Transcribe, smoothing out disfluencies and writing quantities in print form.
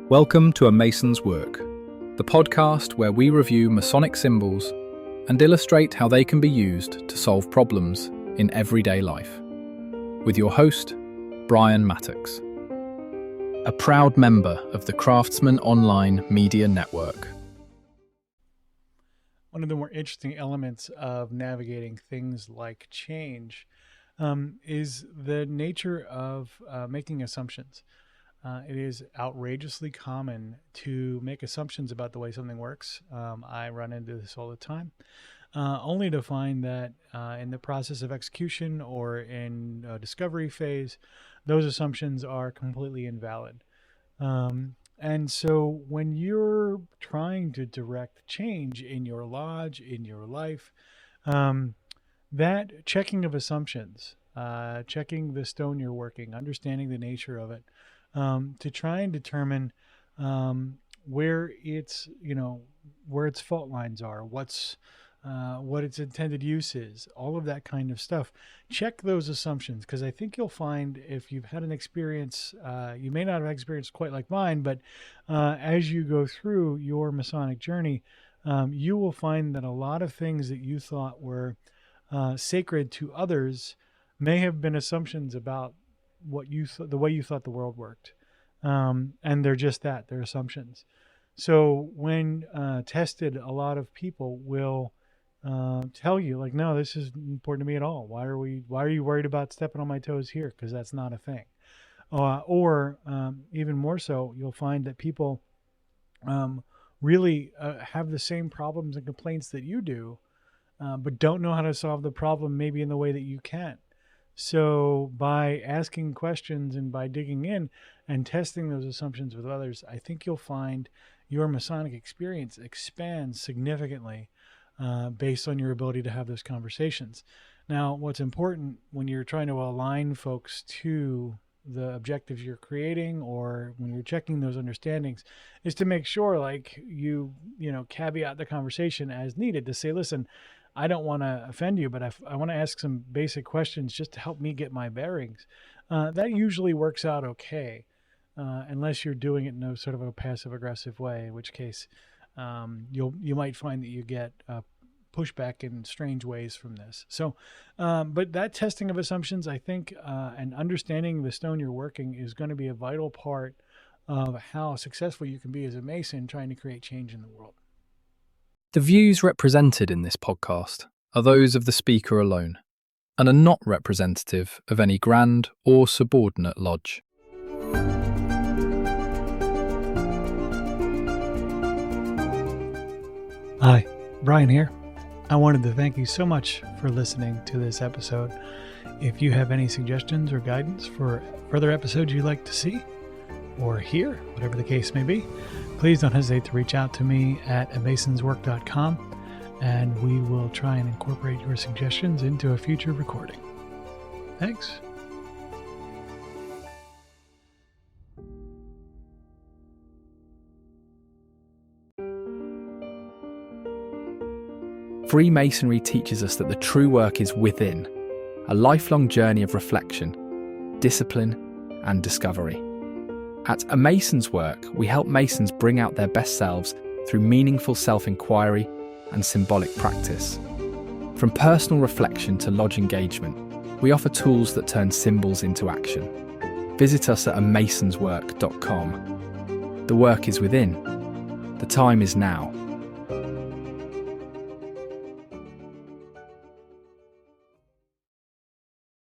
Welcome to A Mason's Work, the podcast where we review Masonic symbols and illustrate how they can be used to solve problems in everyday life. With your host, Brian Mattox, a proud member of the Craftsman Online Media Network. One of the more interesting elements of navigating things like change is the nature of making assumptions. It is outrageously common to make assumptions about the way something works. I run into this all the time, only to find that in the process of execution or in a discovery phase, those assumptions are completely invalid. And so when you're trying to direct change in your lodge, in your life, that checking of assumptions, checking the stone you're working, understanding the nature of it, to try and determine where its fault lines are, what its intended use is, all of that kind of stuff. Check those assumptions, because I think you'll find, if you've had an experience, you may not have experienced quite like mine, but as you go through your Masonic journey, you will find that a lot of things that you thought were sacred to others may have been assumptions about what you the way you thought the world worked, and they're just that, they're assumptions. So when tested, a lot of people will tell you, like, no, this isn't important to me at all. Why are you worried about stepping on my toes here? Because that's not a thing. Or even more so, you'll find that people really have the same problems and complaints that you do, but don't know how to solve the problem maybe in the way that you can. So by asking questions and by digging in and testing those assumptions with others, I think you'll find your Masonic experience expands significantly based on your ability to have those conversations. Now, what's important when you're trying to align folks to the objectives you're creating, or when you're checking those understandings, is to make sure, like, you caveat the conversation as needed to say, listen, I don't want to offend you, but I want to ask some basic questions just to help me get my bearings. That usually works out okay, unless you're doing it in a sort of a passive-aggressive way, in which case you might find that you get pushback in strange ways from this. So, but that testing of assumptions, I think, and understanding the stone you're working is going to be a vital part of how successful you can be as a Mason trying to create change in the world. The views represented in this podcast are those of the speaker alone and are not representative of any grand or subordinate lodge. Hi, Brian here. I wanted to thank you so much for listening to this episode. If you have any suggestions or guidance for further episodes you'd like to see or hear, whatever the case may be, please don't hesitate to reach out to me at amasonswork.com, and we will try and incorporate your suggestions into a future recording. Thanks. Freemasonry teaches us that the true work is within, a lifelong journey of reflection, discipline, and discovery. At A Mason's Work, we help Masons bring out their best selves through meaningful self-inquiry and symbolic practice. From personal reflection to lodge engagement, we offer tools that turn symbols into action. Visit us at amasonswork.com. The work is within. The time is now.